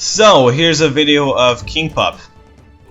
So here's a video of KingPup.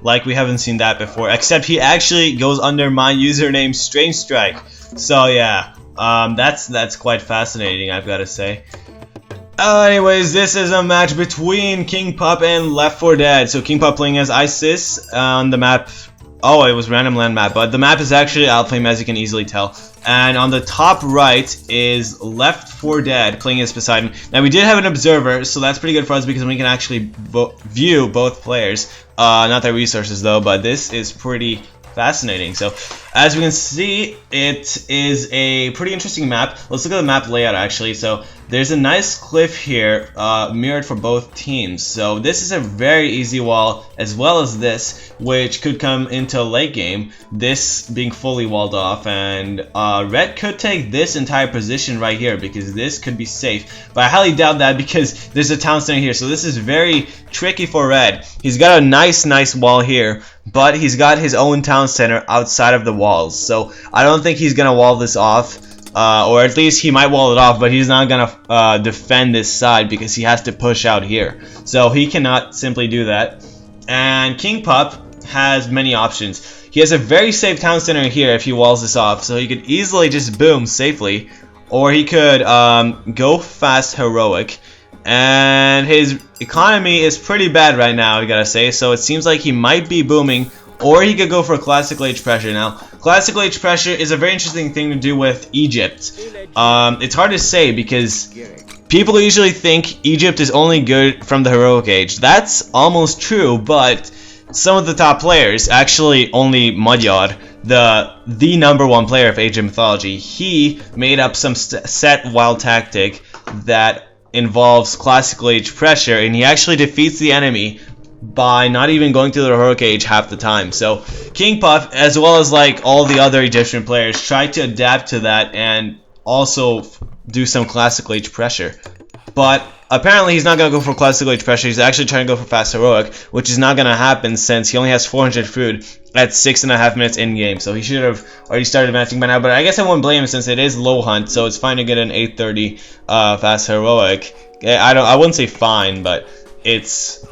Like we haven't seen that before, except he actually goes under my username Strange Strike. So yeah, that's quite fascinating, I've got to say. Anyways, this is a match between KingPup and Left 4 Dead. So KingPup playing as ISIS on the map. Oh, it was random land map, but the map is actually Alflame, as you can easily tell. And on the top right is Left 4 Dead playing as Poseidon. Now we did have an observer, so that's pretty good for us because we can actually view both players. Not their resources though, but this is pretty fascinating. So as we can see, it is a pretty interesting map. Let's look at the map layout actually. So there's a nice cliff here, mirrored for both teams. So this is a very easy wall, as well as this, which could come into a late game, this being fully walled off, and red could take this entire position right here because this could be safe, but I highly doubt that because there's a town center here. So this is very tricky for red. He's got a nice wall here, but he's got his own town center outside of the walls, so I don't think he's gonna wall this off. Or at least he might wall it off, but he's not gonna defend this side because he has to push out here. So he cannot simply do that. And KingPup has many options. He has a very safe town center here if he walls this off, so he could easily just boom safely. Or he could go fast heroic. And his economy is pretty bad right now, I gotta say, so it seems like he might be booming. Or he could go for classical age pressure. Now, classical age pressure is a very interesting thing to do with Egypt. It's hard to say because people usually think Egypt is only good from the heroic age. That's almost true, but some of the top players, actually only Magyar, the #1 player of Age of Mythology, he made up some set wild tactic that involves classical age pressure, and he actually defeats the enemy by not even going through the heroic age half the time. So KingPup, as well as like all the other Egyptian players, try to adapt to that and also do some classical age pressure. But apparently he's not going to go for classical age pressure. He's actually trying to go for fast heroic, which is not going to happen since he only has 400 food at 6.5 minutes in game. So he should have already started advancing by now, but I guess I wouldn't blame him since it is low hunt, so it's fine to get an 830 fast heroic. I wouldn't say fine, but it's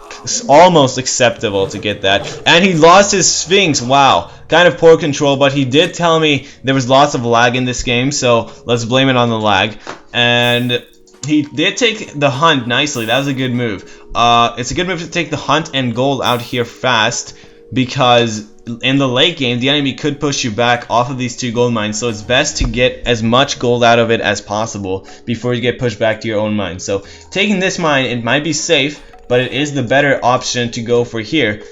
almost acceptable to get that. And he lost his Sphinx. Wow, kind of poor control, but he did tell me there was lots of lag in this game, so let's blame it on the lag. And he did take the hunt nicely. That was a good move. It's a good move to take the hunt and gold out here fast, because in the late game the enemy could push you back off of these 2 gold mines, so it's best to get as much gold out of it as possible before you get pushed back to your own mine. So taking this mine, it might be safe, but it is the better option to go for here,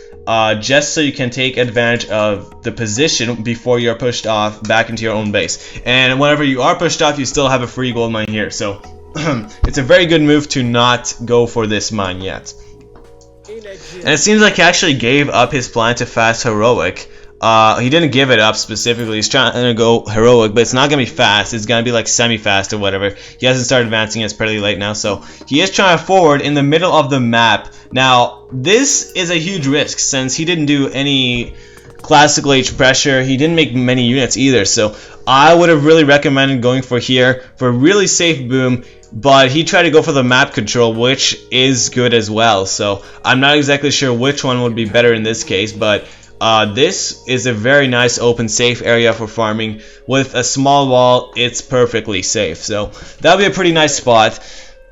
just so you can take advantage of the position before you're pushed off back into your own base. And whenever you are pushed off, you still have a free gold mine here, so it's a very good move to not go for this mine yet. And it seems like he actually gave up his plan to fast heroic. He didn't give it up specifically. He's trying to go heroic, but it's not going to be fast. It's going to be like semi-fast or whatever. He hasn't started advancing. It's pretty late now, so he is trying to forward in the middle of the map. Now, this is a huge risk since he didn't do any classical age pressure. He didn't make many units either, so I would have really recommended going for here for a really safe boom. But he tried to go for the map control, which is good as well. So I'm not exactly sure which one would be better in this case, but this is a very nice open safe area for farming. With a small wall, it's perfectly safe. So that'll be a pretty nice spot.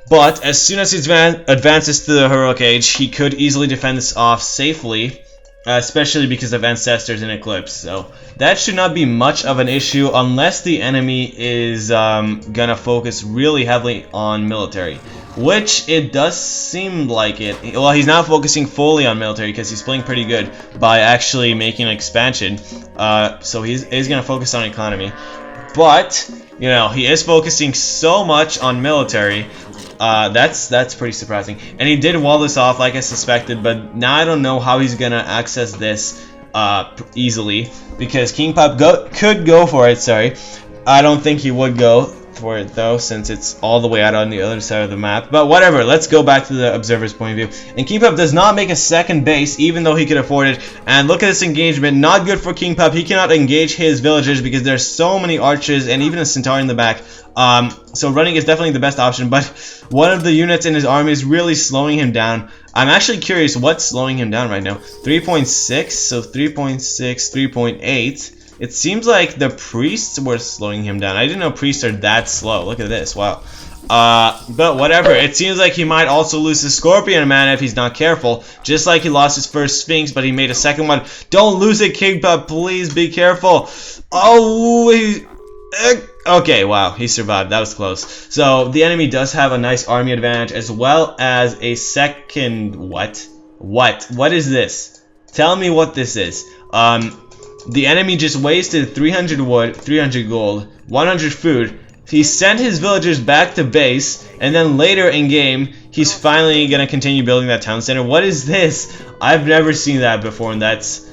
But as soon as he advances to the heroic age, he could easily defend this off safely, especially because of Ancestors and Eclipse. So that should not be much of an issue unless the enemy is gonna focus really heavily on military, which it does seem like it. Well, he's not focusing fully on military because he's playing pretty good by actually making an expansion, so he's gonna focus on economy. But you know, he is focusing so much on military. That's pretty surprising. And he did wall this off like I suspected, but now I don't know how he's gonna access this easily, because KingPup could go for it. Sorry, I don't think he would go for it though, since it's all the way out on the other side of the map. But whatever, let's go back to the observer's point of view. And KingPup does not make a second base, even though he could afford it. And look at this engagement, not good for KingPup. He cannot engage his villagers because there's so many archers and even a centaur in the back. So running is definitely the best option, but one of the units in his army is really slowing him down. I'm actually curious what's slowing him down right now. 3.6, so 3.6, 3.8. It seems like the priests were slowing him down. I didn't know priests are that slow. Look at this, wow. But whatever, it seems like he might also lose his Scorpion Man if he's not careful. Just like he lost his first Sphinx, but he made a second one. Don't lose it, KingPup, please be careful. Oh, okay, wow, he survived. That was close. So the enemy does have a nice army advantage as well as a second... What is this? Tell me what this is. The enemy just wasted 300 wood, 300 gold, 100 food. He sent his villagers back to base, and then later in game, he's finally gonna continue building that town center. What is this? I've never seen that before, and that's...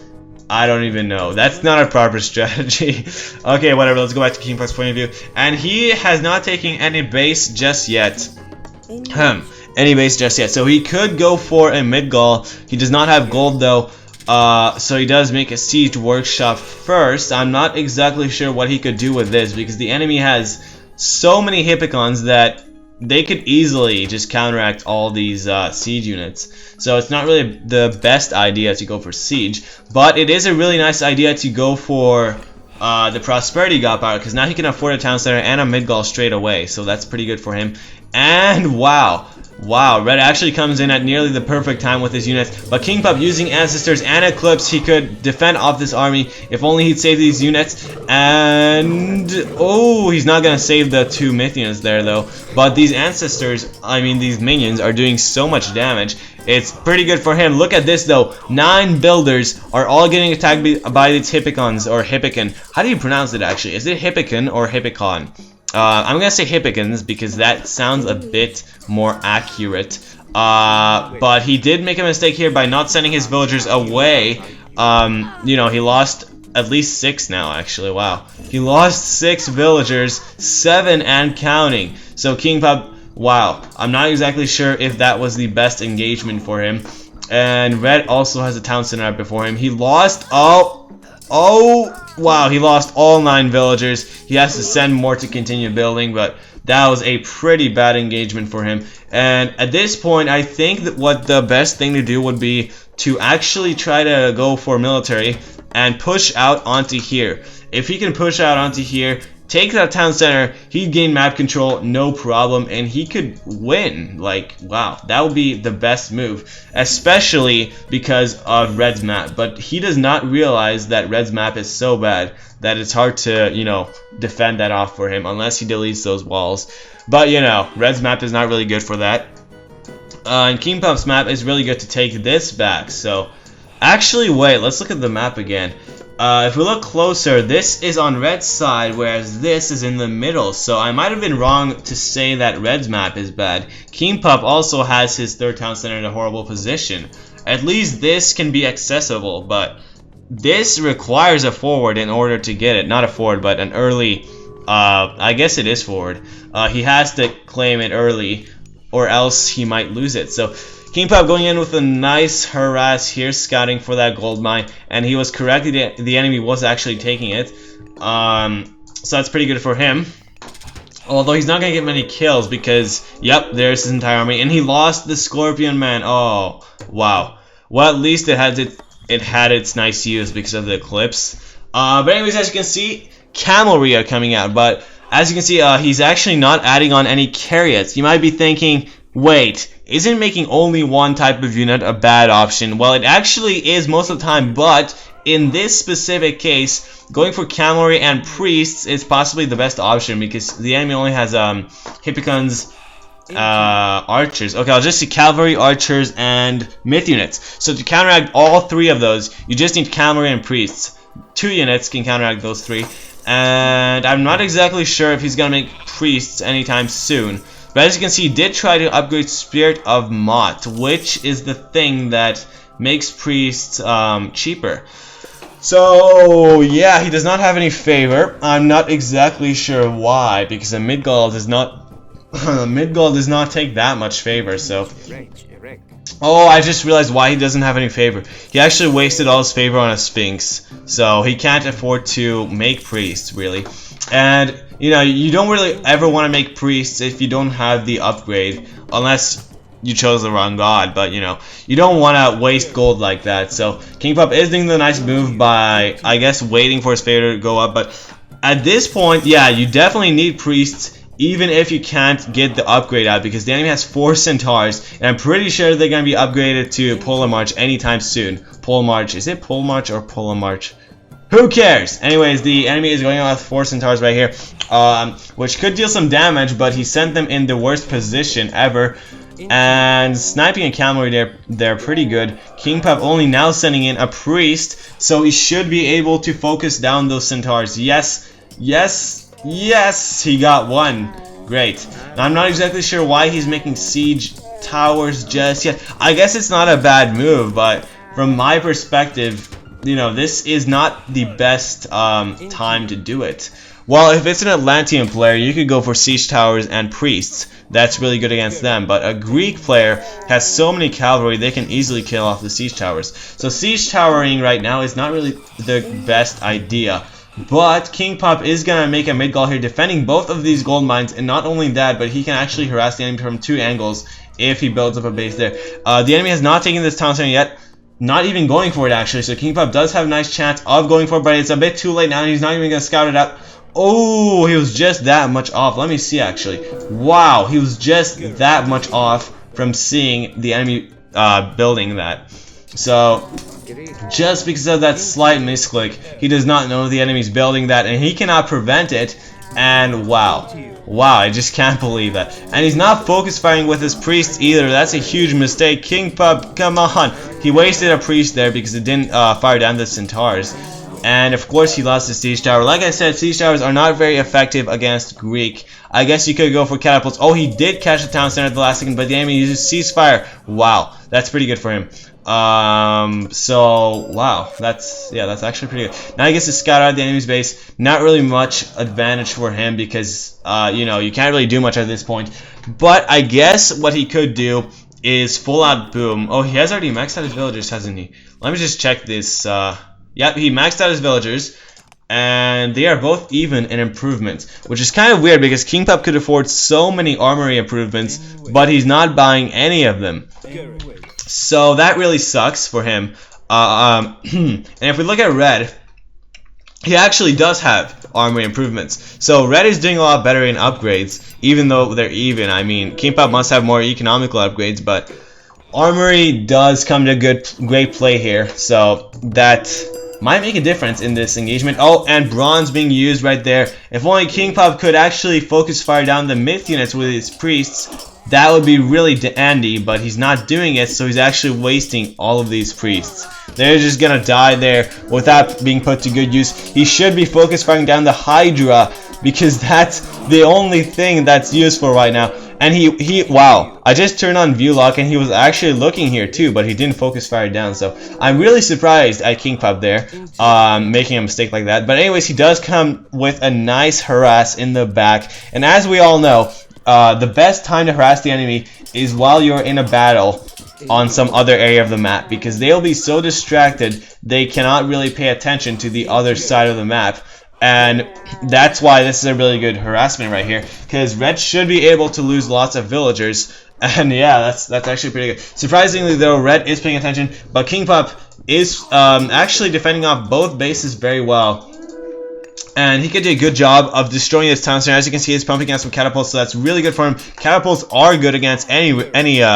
I don't even know. That's not a proper strategy. Okay, whatever. Let's go back to KingPup's point of view. And he has not taken any base just yet. Any base just yet. So he could go for a mid-Gaul. He does not have gold, though. So he does make a siege workshop first. I'm not exactly sure what he could do with this because the enemy has so many hippicons that they could easily just counteract all these siege units. So it's not really the best idea to go for siege, but it is a really nice idea to go for the prosperity god power because now he can afford a town center and a mid-Gaul straight away. So that's pretty good for him. And wow, red actually comes in at nearly the perfect time with his units. But KingPup using Ancestors and Eclipse, he could defend off this army if only he'd save these units. And oh, he's not gonna save the 2 Mythians there though. But these Ancestors, I mean these minions, are doing so much damage. It's pretty good for him. Look at this though. 9 builders are all getting attacked by these hippicons or hippicon. How do you pronounce it actually? Is it hippicon or hippicon? I'm gonna say hippicons because that sounds a bit more accurate. But he did make a mistake here by not sending his villagers away. You know, he lost at least 6 now actually. Wow, he lost 6 villagers, 7 and counting. So KingPup, wow, I'm not exactly sure if that was the best engagement for him. And red also has a town center up before him. He lost wow, he lost all 9 villagers. He has to send more to continue building, but that was a pretty bad engagement for him. And at this point, I think that what the best thing to do would be to actually try to go for military and push out onto here. If he can push out onto here, take that town center, he'd gain map control, no problem, and he could win. Like, wow, that would be the best move, especially because of Red's map. But he does not realize that Red's map is so bad that it's hard to, you know, defend that off for him unless he deletes those walls. But, you know, Red's map is not really good for that. And KingPup's map is really good to take this back. So, actually, wait, let's look at the map again. If we look closer, this is on Red's side, whereas this is in the middle. So I might have been wrong to say that Red's map is bad. KingPup also has his 3rd town center in a horrible position. At least this can be accessible, but this requires a forward in order to get it. Not a forward, but an early, I guess it is forward. He has to claim it early, or else he might lose it. So KingPup going in with a nice harass here, scouting for that gold mine, and he was correct, the enemy was actually taking it. So that's pretty good for him. Although he's not going to get many kills because, yep, there's his entire army, and he lost the Scorpion Man. Oh, wow. Well, at least it had its nice use because of the Eclipse. But anyways, as you can see, cavalry are coming out, but as you can see, he's actually not adding on any chariots. You might be thinking, wait, isn't making only one type of unit a bad option? Well, it actually is most of the time, but in this specific case, going for cavalry and priests is possibly the best option because the enemy only has hippicons, archers. Okay, I'll just see cavalry, archers, and myth units. So to counteract all 3 of those, you just need cavalry and priests. 2 units can counteract those 3, and I'm not exactly sure if he's gonna make priests anytime soon. But as you can see, he did try to upgrade Spirit of Mott, which is the thing that makes priests cheaper. So yeah, he does not have any favor. I'm not exactly sure why, because a Midgard does not Midgard does not take that much favor. So oh, I just realized why he doesn't have any favor. He actually wasted all his favor on a Sphinx, so he can't afford to make priests really. And you know, you don't really ever want to make priests if you don't have the upgrade, unless you chose the wrong god. But you know, you don't want to waste gold like that. So KingPup is doing the nice move by, I guess, waiting for his favor to go up. But at this point, yeah, you definitely need priests, even if you can't get the upgrade out, because the enemy has 4 centaurs, and I'm pretty sure they're gonna be upgraded to Polar March anytime soon. Polar March, is it Polar March or Polar March? Who cares? Anyways, the enemy is going on with 4 centaurs right here, which could deal some damage, but he sent them in the worst position ever. And sniping and cavalry, they're pretty good. KingPup only now sending in a priest, so he should be able to focus down those centaurs. Yes, yes, yes, he got one. Great. Now, I'm not exactly sure why he's making siege towers just yet. I guess it's not a bad move, but from my perspective, you know, this is not the best time to do it. Well, if it's an Atlantean player, you could go for siege towers and priests. That's really good against them. But a Greek player has so many cavalry, they can easily kill off the siege towers. So siege towering right now is not really the best idea. But KingPup is going to make a mid-gall here, defending both of these gold mines. And not only that, but he can actually harass the enemy from 2 angles if he builds up a base there. The enemy has not taken this town center yet. Not even going for it, actually. So KingPup does have a nice chance of going for it, but it's a bit too late now, and he's not even going to scout it out. Oh, he was just that much off. Let me see, actually. Wow, he was just that much off from seeing the enemy building that. So, just because of that slight misclick, he does not know the enemy's building that, and he cannot prevent it. And wow. Wow, I just can't believe that. And he's not focus firing with his priests either. That's a huge mistake. KingPup, come on. He wasted a priest there because it didn't fire down the centaurs. And of course he lost the siege tower. Like I said, siege towers are not very effective against Greek. I guess you could go for catapults. Oh, he did catch the town center at the last second, but the enemy uses ceasefire. Wow, that's pretty good for him. So wow, that's actually pretty good. Now he gets to scout out the enemy's base. Not really much advantage for him because you know, you can't really do much at this point. But I guess what he could do is full out boom. Oh, he has already maxed out his villagers, hasn't he? Let me just check this. Yep, he maxed out his villagers, and they are both even in improvements, which is kind of weird because KingPup could afford so many armory improvements, but he's not buying any of them. So that really sucks for him. And if we look at Red, he actually does have armory improvements. So Red is doing a lot better in upgrades, even though they're even. I mean, KingPup must have more economical upgrades, but armory does come to great play here. So that might make a difference in this engagement. Oh, and bronze being used right there. If only KingPup could actually focus fire down the myth units with his priests, that would be really dandy, but he's not doing it, so he's actually wasting all of these priests. They're just gonna die there without being put to good use. He should be focus firing down the Hydra, because that's the only thing that's useful right now. And wow, I just turned on view lock and he was actually looking here too, but he didn't focus fire down. So I'm really surprised at KingPup there, making a mistake like that. But anyways, he does come with a nice harass in the back. And as we all know, the best time to harass the enemy is while you're in a battle on some other area of the map, because they'll be so distracted they cannot really pay attention to the other side of the map. And that's why this is a really good harassment right here, because Red should be able to lose lots of villagers. And yeah, that's actually pretty good. Surprisingly though, Red is paying attention, but KingPup is actually defending off both bases very well. And he could do a good job of destroying his town center. As you can see, he's pumping out some catapults, so that's really good for him. Catapults are good against any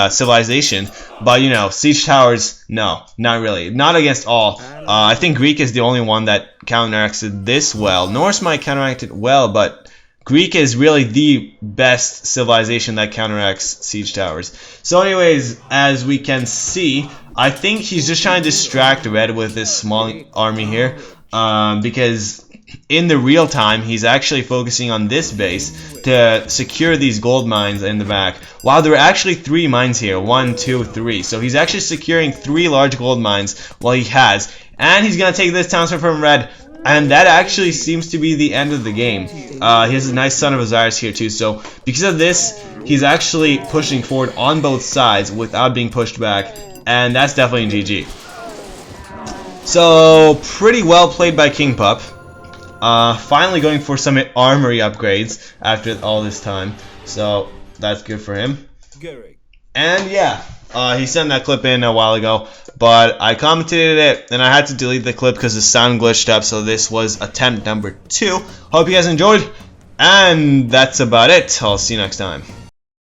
civilization, but you know, siege towers, no, not really. Not against all. I think Greek is the only one that counteracts it this well. Norse might counteract it well, but Greek is really the best civilization that counteracts siege towers. So anyways, as we can see, I think he's just trying to distract Red with this small army here, because in the real time, he's actually focusing on this base to secure these gold mines in the back. Wow, there are actually 3 mines here. 1, 2, 3. So he's actually securing 3 large gold mines while he has. And he's gonna take this town square from red. And that actually seems to be the end of the game. He has a nice Son of Osiris here too, so because of this, he's actually pushing forward on both sides without being pushed back, and that's definitely a GG. So, pretty well played by KingPup. Finally going for some armory upgrades after all this time, so that's good for him. And yeah, he sent that clip in a while ago, but I commentated it and I had to delete the clip because the sound glitched up, so this was attempt number 2. Hope you guys enjoyed, and that's about it. I'll see you next time.